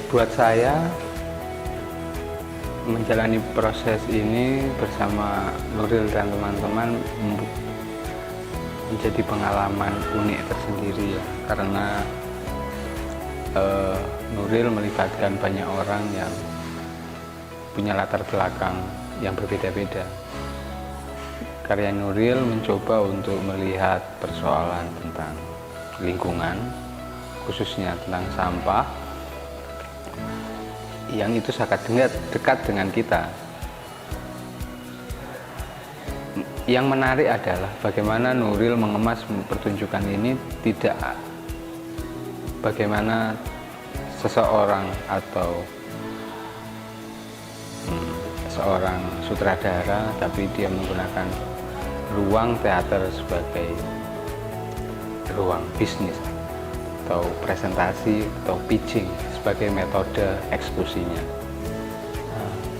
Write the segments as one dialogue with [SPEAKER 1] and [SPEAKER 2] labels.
[SPEAKER 1] Buat saya menjalani proses ini bersama Nuril dan teman-teman menjadi pengalaman unik tersendiri ya, karena Nuril melibatkan banyak orang yang punya latar belakang yang berbeda-beda. Karya Nuril mencoba untuk melihat persoalan tentang lingkungan, khususnya tentang sampah, yang itu sangat dekat dengan kita. Yang menarik adalah bagaimana Nuril mengemas pertunjukan ini, tidak bagaimana seseorang atau seorang sutradara, tapi dia menggunakan ruang teater sebagai ruang bisnis atau presentasi atau pitching sebagai metode eksekusinya.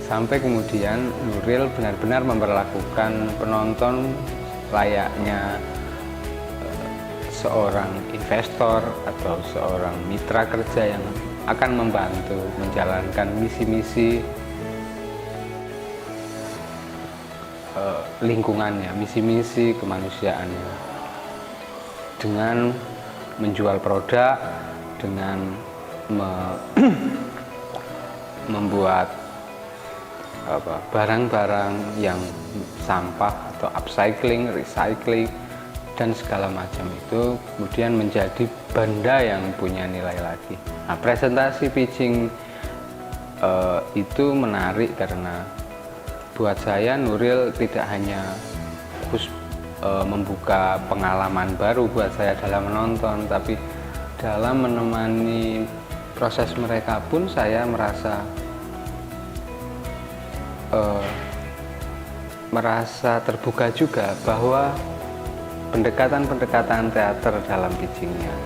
[SPEAKER 1] Sampai kemudian Nuril benar-benar memperlakukan penonton layaknya seorang investor atau seorang mitra kerja yang akan membantu menjalankan misi-misi lingkungannya, misi-misi kemanusiaannya, dengan menjual produk, dengan membuat barang-barang yang sampah atau upcycling, recycling, dan segala macam itu kemudian menjadi benda yang punya nilai lagi. Nah, presentasi pitching itu menarik karena buat saya Nuril tidak hanya membuka pengalaman baru buat saya dalam menonton, tapi dalam menemani proses mereka pun saya merasa terbuka juga bahwa pendekatan-pendekatan teater dalam pitchingnya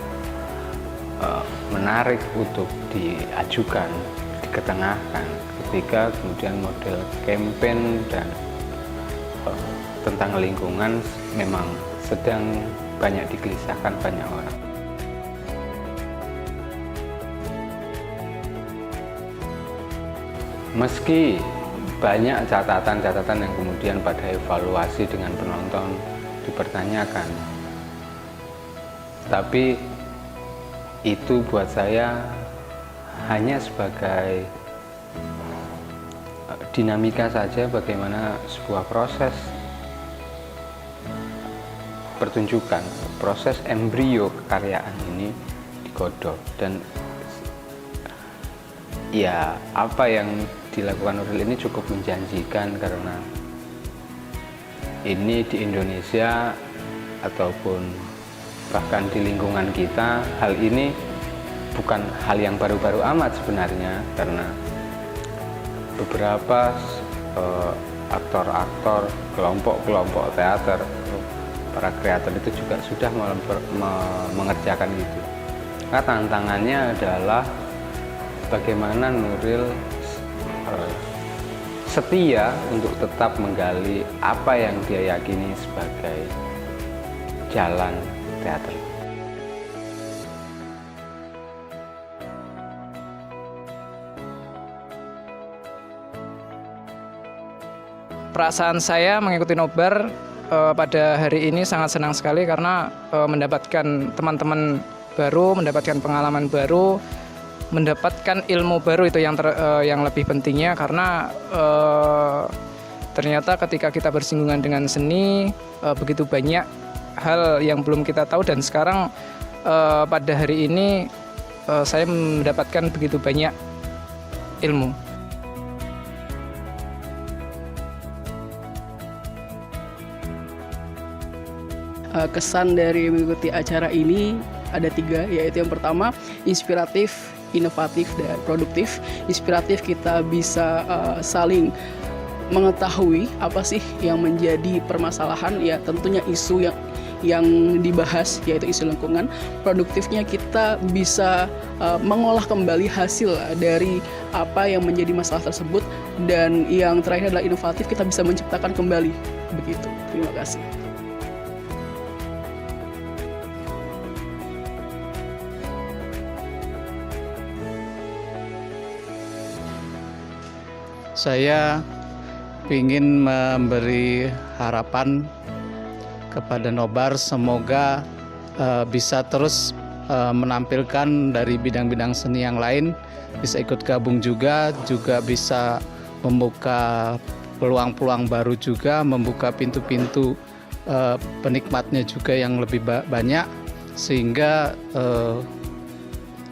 [SPEAKER 1] menarik untuk diajukan, diketengahkan ketika kemudian model campaign dan tentang lingkungan memang sedang banyak digelisahkan banyak orang. Meski banyak catatan-catatan yang kemudian pada evaluasi dengan penonton dipertanyakan, tapi itu buat saya hanya sebagai dinamika saja bagaimana sebuah proses pertunjukan, proses embrio kekaryaan ini digodok. Dan ya, apa yang dilakukan Nuril ini cukup menjanjikan, karena ini di Indonesia ataupun bahkan di lingkungan kita, hal ini bukan hal yang baru-baru amat sebenarnya, karena beberapa aktor-aktor, kelompok-kelompok teater, para kreator itu juga sudah mengerjakan itu. Nah, tantangannya adalah bagaimana Nuril setia untuk tetap menggali apa yang dia yakini sebagai jalan teater.
[SPEAKER 2] Perasaan saya mengikuti nobar pada hari ini sangat senang sekali karena mendapatkan teman-teman baru, mendapatkan pengalaman baru, mendapatkan ilmu baru, itu yang lebih pentingnya, karena ternyata ketika kita bersinggungan dengan seni begitu banyak hal yang belum kita tahu, dan sekarang pada hari ini saya mendapatkan begitu banyak ilmu.
[SPEAKER 3] Kesan dari mengikuti acara ini ada 3, yaitu yang pertama inspiratif, inovatif, dan produktif. Inspiratif, kita bisa saling mengetahui apa sih yang menjadi permasalahan, ya tentunya isu yang dibahas, yaitu isu lingkungan. Produktifnya, kita bisa mengolah kembali hasil dari apa yang menjadi masalah tersebut. Dan yang terakhir adalah inovatif, kita bisa menciptakan kembali. Begitu, terima kasih.
[SPEAKER 4] Saya ingin memberi harapan kepada Nobar, semoga bisa terus menampilkan dari bidang-bidang seni yang lain, bisa ikut gabung juga bisa membuka peluang-peluang baru juga, membuka pintu-pintu penikmatnya juga yang lebih banyak, sehingga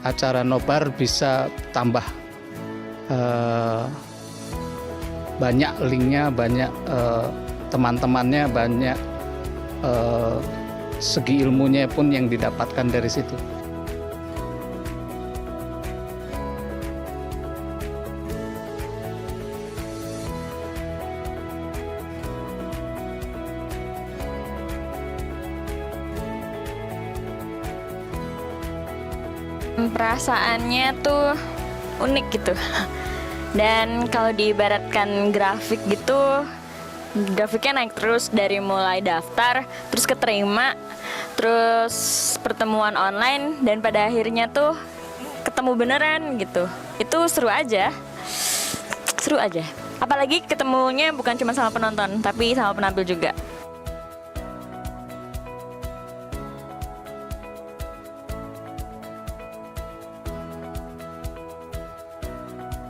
[SPEAKER 4] acara Nobar bisa tambah banyak linknya, banyak teman-temannya, banyak segi ilmunya pun yang didapatkan dari situ.
[SPEAKER 5] Perasaannya tuh unik gitu. Dan kalau diibaratkan grafik gitu, grafiknya naik terus dari mulai daftar, terus keterima, terus pertemuan online, dan pada akhirnya tuh ketemu beneran gitu. Itu seru aja. Apalagi ketemunya bukan cuma sama penonton, tapi sama penampil juga.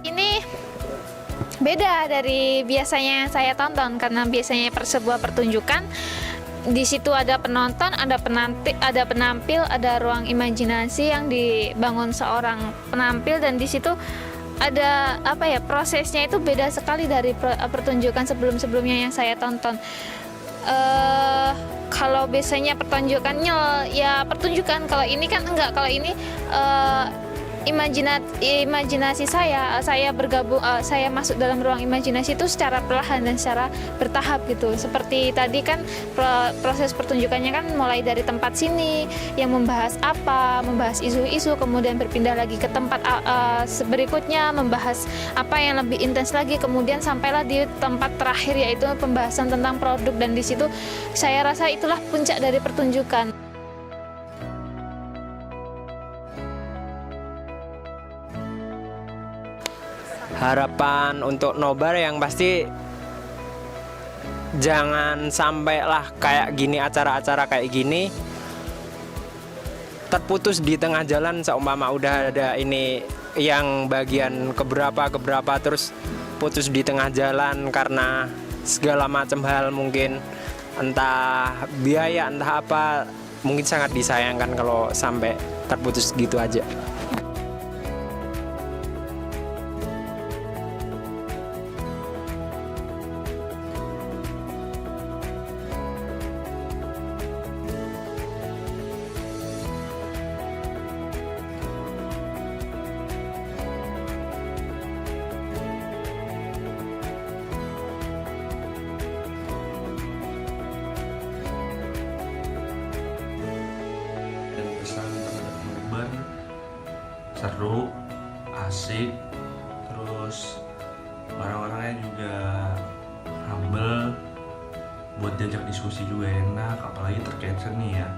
[SPEAKER 6] Ini beda dari biasanya saya tonton, karena biasanya sebuah pertunjukan di situ ada penonton, ada penampil, ada ruang imajinasi yang dibangun seorang penampil, dan di situ ada prosesnya itu beda sekali dari pertunjukan sebelumnya yang saya tonton. Kalau biasanya pertunjukannya ya pertunjukan, kalau ini kan enggak, kalau ini imajinasi saya bergabung, saya masuk dalam ruang imajinasi itu secara perlahan dan secara bertahap gitu. Seperti tadi kan proses pertunjukannya kan mulai dari tempat sini yang membahas isu-isu, kemudian berpindah lagi ke tempat berikutnya membahas apa yang lebih intens lagi, kemudian sampailah di tempat terakhir yaitu pembahasan tentang produk, dan di situ saya rasa itulah puncak dari pertunjukan.
[SPEAKER 7] Harapan untuk Nobar yang pasti jangan sampai lah kayak gini, acara-acara kayak gini terputus di tengah jalan. Seumpama udah ada ini yang bagian keberapa terus putus di tengah jalan karena segala macam hal, mungkin entah biaya entah apa, mungkin sangat disayangkan kalau sampai terputus gitu aja.
[SPEAKER 8] Pesan terhadap Nobar seru, asik, terus orang-orangnya juga humble, buat diajak diskusi juga enak, apalagi terkait seni ya.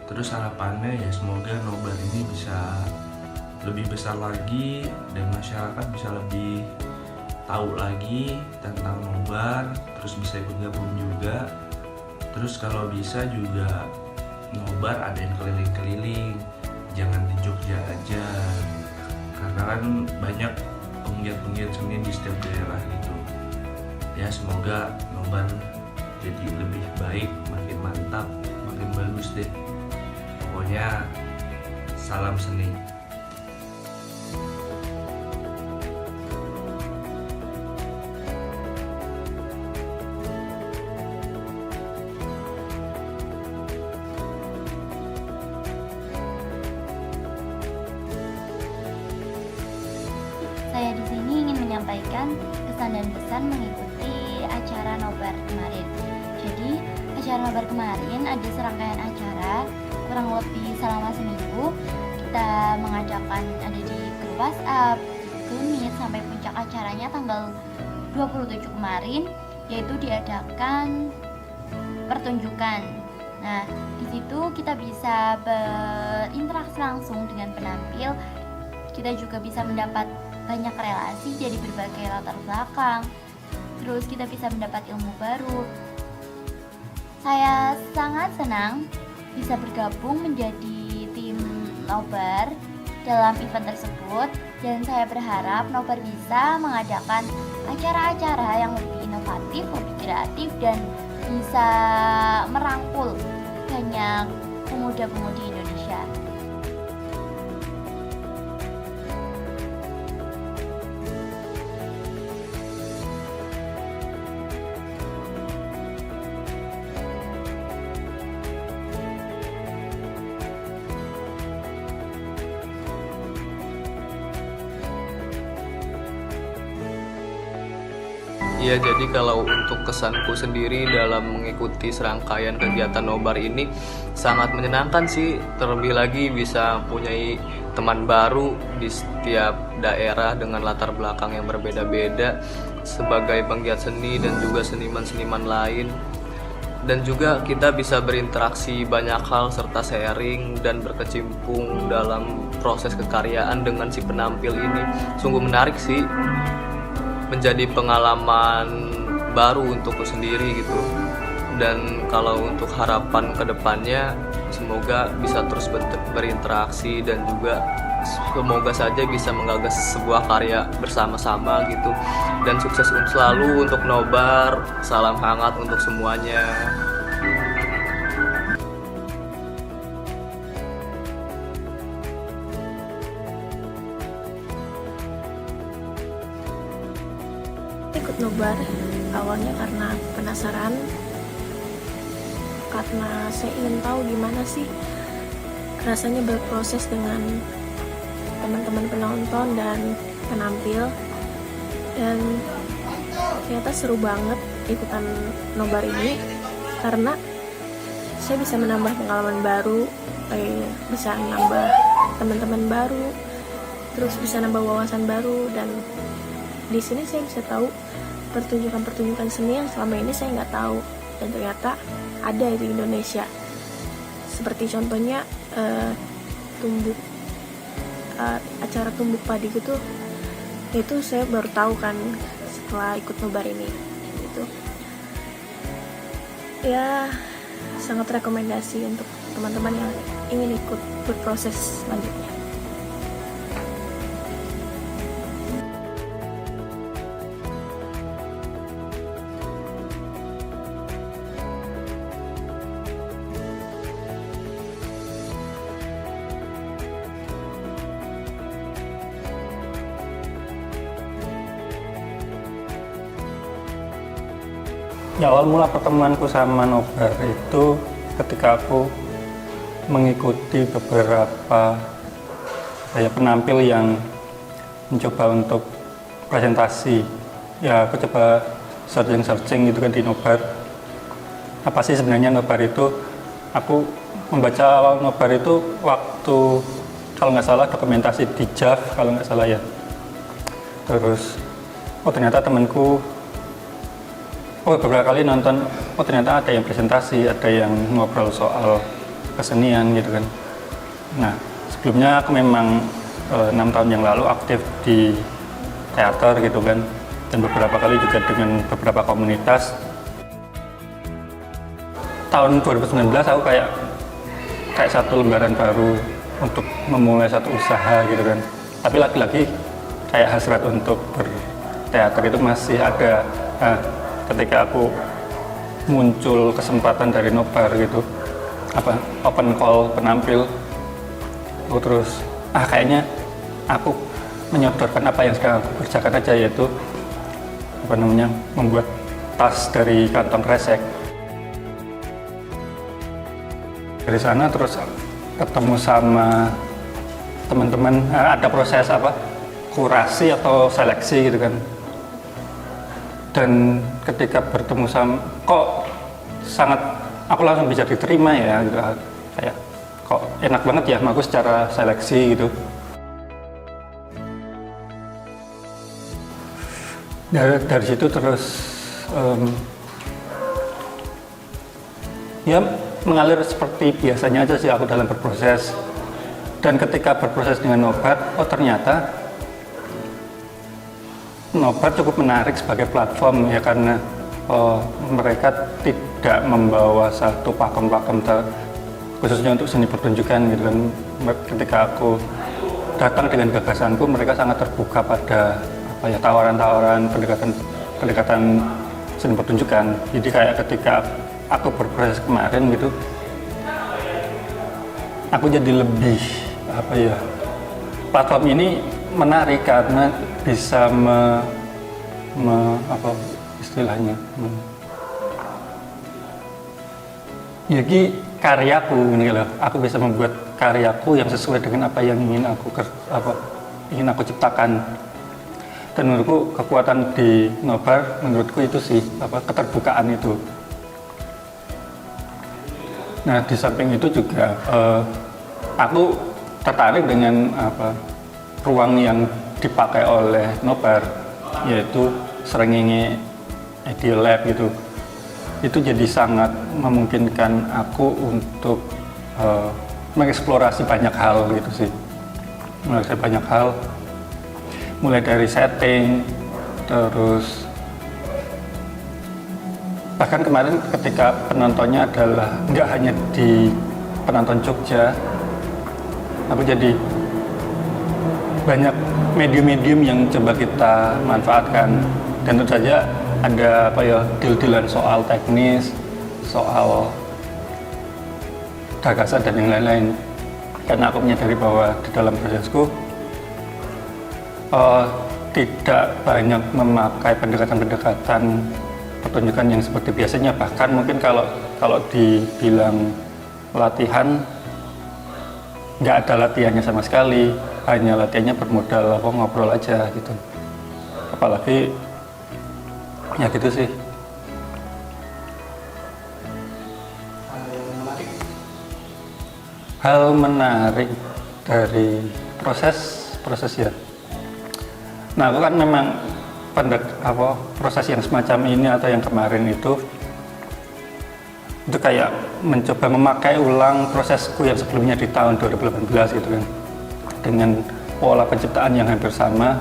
[SPEAKER 8] Terus harapannya ya semoga Nobar ini bisa lebih besar lagi dan masyarakat bisa lebih tahu lagi tentang Nobar, terus bisa ikut gabung juga. Terus kalau bisa juga Nobar ada yang keliling-keliling, jangan di Jogja aja, karena kan banyak penggiat-penggiat seni di setiap daerah gitu. Ya semoga Nobar jadi lebih baik, makin mantap, makin bagus deh. Pokoknya salam seni.
[SPEAKER 9] Saya di sini ingin menyampaikan kesan dan pesan mengikuti acara Nobar kemarin. Jadi, acara Nobar kemarin ada serangkaian acara kurang lebih selama seminggu. Kita mengadakan ada di grup WhatsApp, Google Meet, sampai puncak acaranya tanggal 27 kemarin, yaitu diadakan pertunjukan. Nah, di situ kita bisa berinteraksi langsung dengan penampil. Kita juga bisa mendapat banyak relasi dari berbagai latar belakang. Terus kita bisa mendapat ilmu baru. Saya sangat senang bisa bergabung menjadi tim Nobar dalam event tersebut, dan saya berharap Nobar bisa mengadakan acara-acara yang lebih inovatif, lebih kreatif, dan bisa merangkul banyak pemuda-pemudi Indonesia.
[SPEAKER 10] Ya, jadi kalau untuk kesanku sendiri dalam mengikuti serangkaian kegiatan nobar ini sangat menyenangkan sih. Terlebih lagi bisa punyai teman baru di setiap daerah dengan latar belakang yang berbeda-beda sebagai penggiat seni dan juga seniman-seniman lain. Dan juga kita bisa berinteraksi banyak hal serta sharing dan berkecimpung dalam proses kekaryaan dengan si penampil ini. Sungguh menarik sih, menjadi pengalaman baru untukku sendiri gitu. Dan kalau untuk harapan kedepannya, semoga bisa terus berinteraksi dan juga semoga saja bisa menggagas sebuah karya bersama-sama gitu. Dan sukses selalu untuk Nobar, salam hangat untuk semuanya.
[SPEAKER 11] Ikut nobar awalnya karena penasaran, karena saya ingin tahu gimana sih rasanya berproses dengan teman-teman penonton dan penampil, dan ternyata seru banget ikutan nobar ini karena saya bisa menambah pengalaman baru, bisa nambah teman-teman baru, terus bisa nambah wawasan baru, dan di sini saya bisa tahu pertunjukan-pertunjukan seni yang selama ini saya nggak tahu, dan ternyata ada di Indonesia. Seperti contohnya acara tumbuk padi gitu, itu saya baru tahu kan setelah ikut nobar ini. Gitu. Ya, sangat rekomendasi untuk teman-teman yang ingin ikut berproses selanjutnya.
[SPEAKER 12] Ya, awal mula pertemuanku sama nobar itu ketika aku mengikuti beberapa penampil yang mencoba untuk presentasi. Ya, aku coba searching gitu kan di nobar. Apa sih sebenarnya nobar itu? Aku membaca awal nobar itu waktu, kalau nggak salah, dokumentasi di JAV kalau nggak salah ya. Terus, ternyata temanku beberapa kali nonton, ternyata ada yang presentasi, ada yang ngobrol soal kesenian gitu kan. Nah, sebelumnya aku memang 6 tahun yang lalu aktif di teater gitu kan, dan beberapa kali juga dengan beberapa komunitas. Tahun 2019 aku kayak satu lembaran baru untuk memulai satu usaha gitu kan. Tapi lagi-lagi kayak hasrat untuk berteater itu masih ada. Ketika aku muncul kesempatan dari nobar gitu, open call penampil, terus kayaknya aku menyodorkan apa yang sekarang aku kerjakan aja, yaitu membuat tas dari kantong kresek. Dari sana terus ketemu sama teman-teman, ada proses kurasi atau seleksi gitu kan. Dan ketika bertemu sama, aku langsung bisa diterima ya gitu, kayak kok enak banget ya aku secara seleksi gitu. Dari situ terus ya mengalir seperti biasanya aja sih aku dalam berproses. Dan ketika berproses dengan nobar, ternyata nobar cukup menarik sebagai platform ya, karena mereka tidak membawa satu pakem-pakem khususnya untuk seni pertunjukan gitu kan. Ketika aku datang dengan gagasanku, mereka sangat terbuka pada tawaran-tawaran pendekatan seni pertunjukan. Jadi kayak ketika aku berproses kemarin gitu, aku jadi lebih platform ini menarik karena bisa istilahnya jadi karyaku ini loh, aku bisa membuat karyaku yang sesuai dengan apa yang ingin aku ciptakan. Dan menurutku kekuatan di nobar, menurutku itu sih keterbukaan itu. Nah, di samping itu juga aku tertarik dengan ruang yang dipakai oleh nobar, yaitu Srengenge Idea Lab gitu. Itu jadi sangat memungkinkan aku untuk mengeksplorasi banyak hal gitu sih. Banyak hal, mulai dari setting, terus bahkan kemarin ketika penontonnya adalah nggak hanya di penonton Jogja, aku jadi banyak medium-medium yang coba kita manfaatkan. Dan tentu saja ada deal-dealan soal teknis, soal gagasan dan yang lain-lain. Karena aku menyadari bahwa di dalam prosesku tidak banyak memakai pendekatan-pendekatan pertunjukan yang seperti biasanya. Bahkan mungkin kalau dibilang latihan, nggak ada latihannya sama sekali, hanya latihannya bermodal ngobrol aja gitu. Apalagi ya gitu sih. Hal menarik dari proses ya. Nah, aku kan memang proses yang semacam ini atau yang kemarin itu kayak mencoba memakai ulang prosesku yang sebelumnya di tahun 2018 gitu kan, dengan pola penciptaan yang hampir sama,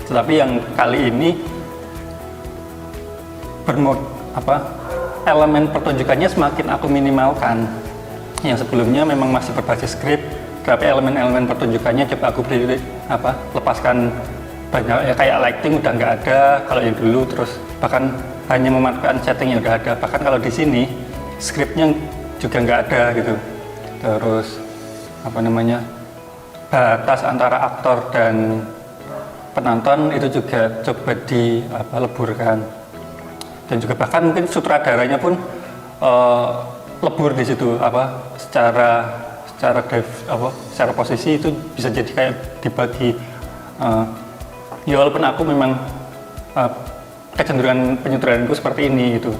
[SPEAKER 12] tetapi yang kali ini elemen pertunjukannya semakin aku minimalkan. Yang sebelumnya memang masih berbasis skrip, tapi elemen-elemen pertunjukannya coba aku lepaskan banyak ya, kayak lighting udah nggak ada kalau yang dulu, terus bahkan hanya memanfaatkan setting yang udah ada. Bahkan kalau di sini skripnya juga nggak ada gitu. Terus batas antara aktor dan penonton itu juga coba dileburkan. Dan juga bahkan mungkin sutradaranya pun lebur di situ, secara posisi itu bisa jadi kayak dibagi. Ya walaupun aku memang kecenderungan penyutradarinku seperti ini gitu,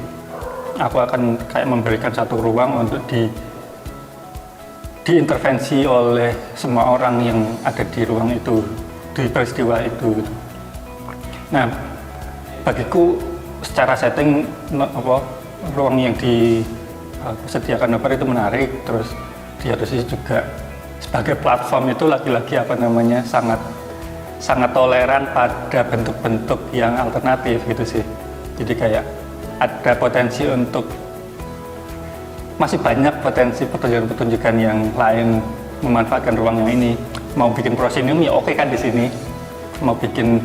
[SPEAKER 12] aku akan kayak memberikan satu ruang untuk diintervensi oleh semua orang yang ada di ruang itu, di peristiwa itu gitu. Nah, bagiku secara setting ruang yang disediakan nobar itu menarik. Terus di satu sisi juga sebagai platform itu lagi-lagi sangat toleran pada bentuk-bentuk yang alternatif gitu sih. Jadi kayak ada potensi untuk masih banyak potensi pertunjukan-pertunjukan yang lain memanfaatkan ruang yang ini. Mau bikin proscenium ya oke kan di sini, mau bikin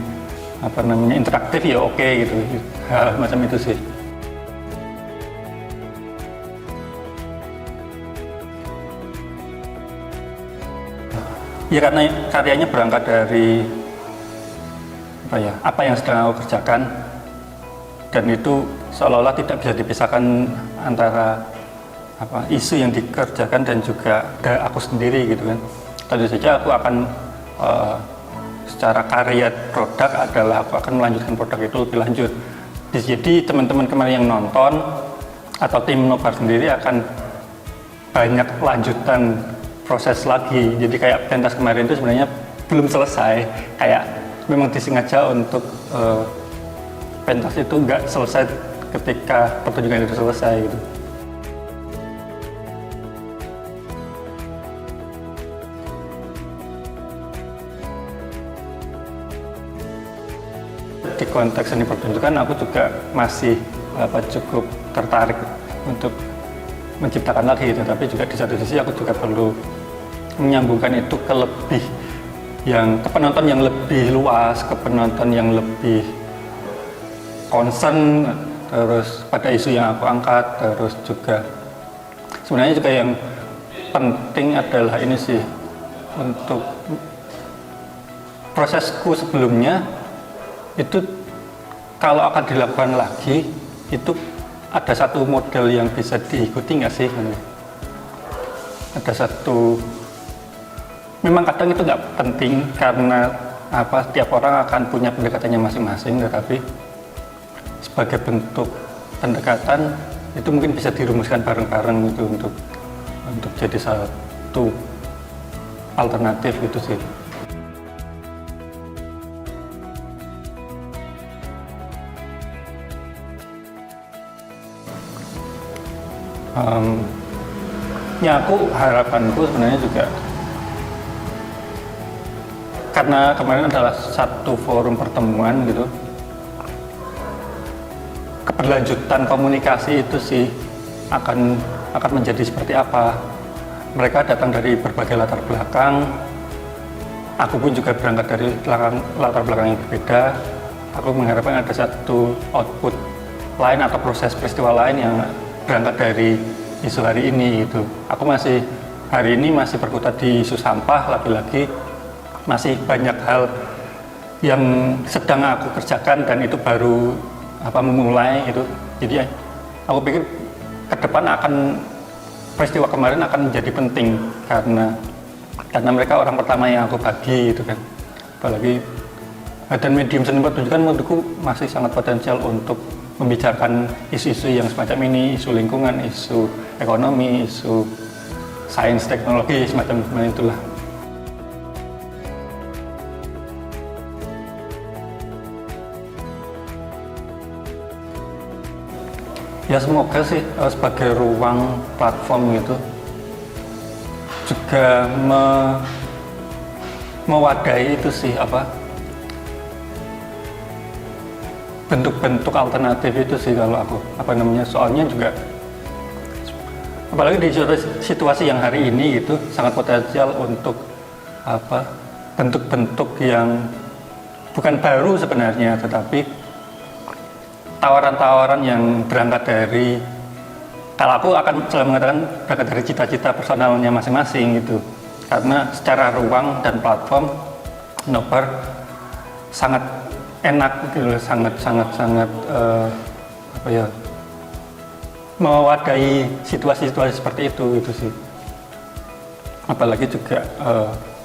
[SPEAKER 12] interaktif ya oke gitu, hal macam itu sih. Ya karena karyanya berangkat dari apa yang sedang aku kerjakan, dan itu seolah-olah tidak bisa dipisahkan antara isu yang dikerjakan dan juga aku sendiri gitu kan. Tentu saja aku akan secara karya produk adalah aku akan melanjutkan produk itu lebih lanjut. Jadi teman-teman kemarin yang nonton atau tim nobar sendiri akan banyak lanjutan proses lagi. Jadi kayak pentas kemarin itu sebenarnya belum selesai, kayak memang disengaja untuk pentas itu nggak selesai ketika pertunjukan itu selesai gitu. di konteks seni pertunjukan aku juga masih cukup tertarik untuk menciptakan lagi, tapi juga di satu sisi aku juga perlu menyambungkan itu ke penonton yang lebih luas, ke penonton yang lebih concern terus pada isu yang aku angkat. Terus juga sebenarnya juga yang penting adalah ini sih, untuk prosesku sebelumnya itu kalau akan dilakukan lagi itu ada satu model yang bisa diikuti nggak sih? Ada satu, memang kadang itu nggak penting karena tiap orang akan punya pendekatannya masing-masing, tetapi sebagai bentuk pendekatan itu mungkin bisa dirumuskan bareng-bareng gitu untuk jadi satu alternatif gitu sih. Harapanku sebenarnya juga karena kemarin adalah satu forum pertemuan gitu, keberlanjutan komunikasi itu sih akan menjadi seperti apa. Mereka datang dari berbagai latar belakang, aku pun juga berangkat dari latar belakang yang berbeda. Aku mengharapkan ada satu output lain atau proses peristiwa lain yang berangkat dari isu hari ini gitu. Aku hari ini masih berkutat di isu sampah, lagi-lagi masih banyak hal yang sedang aku kerjakan dan itu baru memulai gitu. Jadi aku pikir ke depan peristiwa kemarin akan menjadi penting karena mereka orang pertama yang aku bagi gitu kan. Apalagi dan medium seni pertunjukan menurutku masih sangat potensial untuk membicarakan isu-isu yang semacam ini, isu lingkungan, isu ekonomi, isu sains, teknologi, semacam itulah. Ya semoga sih sebagai ruang platform gitu juga mewadahi itu sih bentuk-bentuk alternatif itu sih kalau aku soalnya juga apalagi di situasi yang hari ini gitu sangat potensial untuk bentuk-bentuk yang bukan baru sebenarnya, tetapi tawaran-tawaran yang berangkat dari, kalau aku akan selalu mengatakan berangkat dari cita-cita personalnya masing-masing gitu, karena secara ruang dan platform Nobar sangat enak gitu, sangat mewadahi situasi-situasi seperti itu sih. Apalagi juga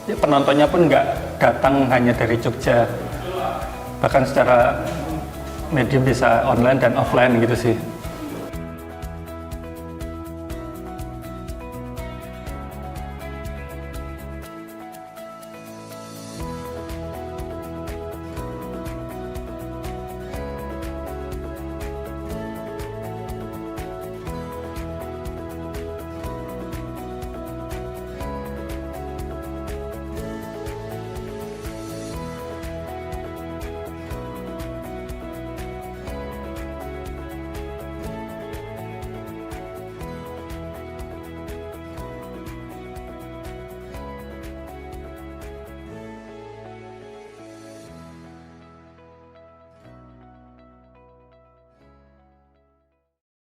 [SPEAKER 12] penontonnya pun nggak datang hanya dari Jogja, bahkan secara medium bisa online dan offline gitu sih.